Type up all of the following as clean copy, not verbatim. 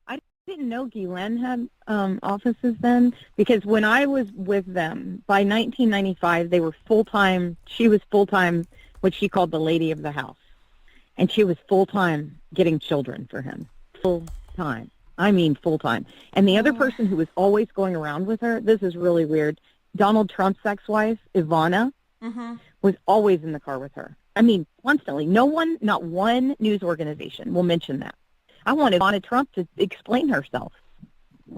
I didn't know Guylaine had offices then because when I was with them, by 1995, they were full-time. She was full-time, what she called the lady of the house. And she was full-time getting children for him. Full-time. I mean full-time. And the other person who was always going around with her, this is really weird, Donald Trump's ex-wife, Ivana, was always in the car with her. I mean, constantly. No one, not one news organization will mention that. I want Ivana Trump to explain herself.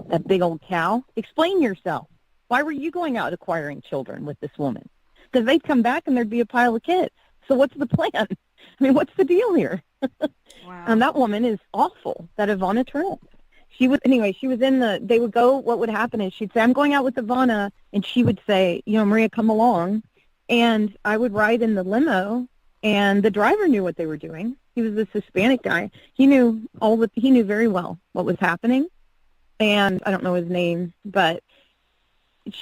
That big old cow. Explain yourself. Why were you going out acquiring children with this woman? Because they'd come back and there'd be a pile of kids. So what's the plan? I mean, what's the deal here? Wow. And that woman is awful, that Ivana Trump. She was in they would go, what would happen is she'd say, I'm going out with Ivana, and she would say, Maria, come along. And I would ride in the limo, and the driver knew what they were doing. He was this Hispanic guy. He knew very well what was happening. And I don't know his name, but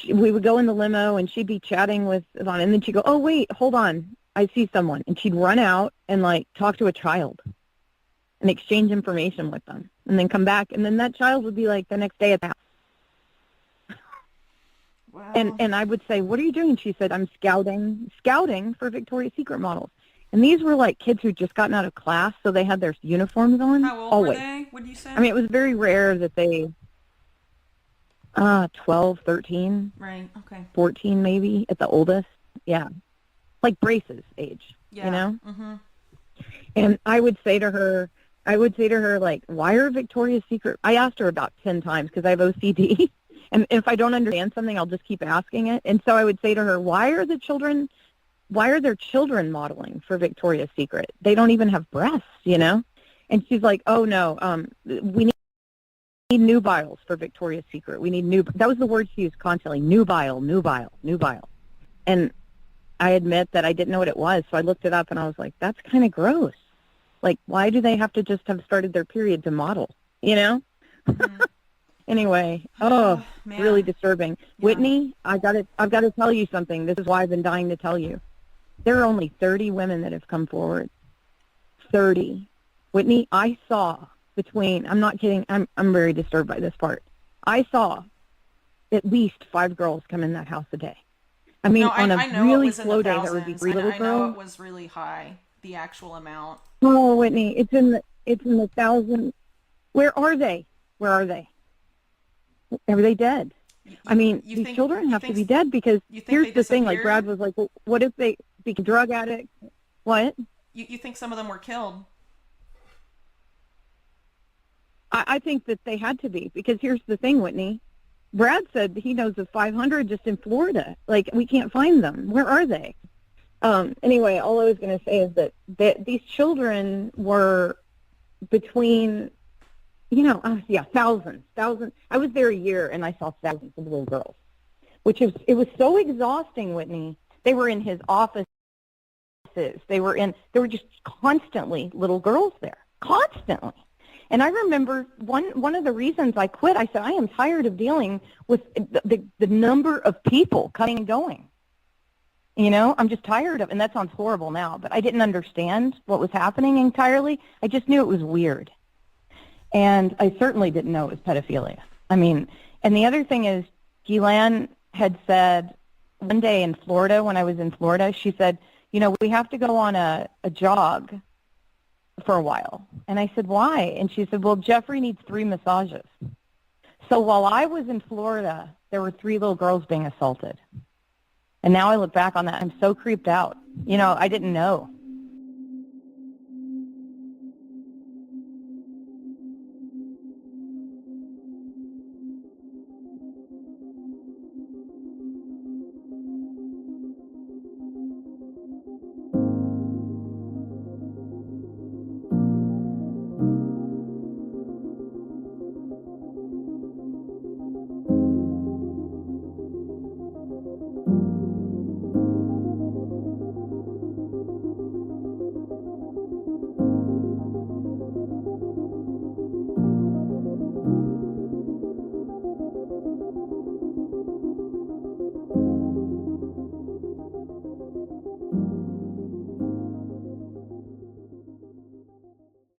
we would go in the limo, and she'd be chatting with Ivana, and then she'd go, oh, wait, hold on. I see someone. And she'd run out and, talk to a child and exchange information with them and then come back. And then that child would be, the next day at the house. Wow. And I would say, what are you doing? She said, I'm scouting for Victoria's Secret models. And these were, kids who'd just gotten out of class, so they had their uniforms on. How old always. were they, would you say? I mean, it was very rare that they, 12, 13. Right, okay. 14 maybe at the oldest. Yeah. Like Brace's age, Yeah. Mm-hmm. And I would say to her, why are Victoria's Secret? I asked her about 10 times because I have OCD. And if I don't understand something, I'll just keep asking it. And so I would say to her, why are their children modeling for Victoria's Secret? They don't even have breasts, And she's like, oh, no, we need nubiles for Victoria's Secret. We need that was the word she used constantly, nubile. And I admit that I didn't know what it was, so I looked it up, and I was like, that's kind of gross. Why do they have to just have started their period to model, Mm-hmm. Anyway, really disturbing. Yeah. Whitney, I've got to tell you something. This is why I've been dying to tell you. There are only 30 women that have come forward. 30. Whitney, I saw I'm not kidding, I'm very disturbed by this part. I saw at least 5 girls come in that house a day. I mean, on a really slow day, there would be 3 little girls. I know it was really high, the actual amount. Oh, Whitney, it's in the thousands. Where are they? Are they dead? I mean, these children have to be dead because here's the thing. Brad was like, well, what if they become drug addicts? What? You think some of them were killed? I think that they had to be because here's the thing, Whitney. Brad said he knows of 500 just in Florida. We can't find them. Where are they? Anyway, all I was going to say is that these children were between, thousands. I was there a year, and I saw thousands of little girls, it was so exhausting, Whitney. They were in his offices. There were just constantly little girls there, constantly. And I remember one of the reasons I quit, I said, I am tired of dealing with the number of people coming and going. I'm just tired of, and that sounds horrible now, but I didn't understand what was happening entirely. I just knew it was weird. And I certainly didn't know it was pedophilia. I mean, and the other thing is, Guylaine had said one day in Florida, when I was in Florida, she said, we have to go on a jog for a while. And I said, why? And she said, well, Jeffrey needs 3 massages. So while I was in Florida, there were 3 little girls being assaulted. And now I look back on that, I'm so creeped out. I didn't know.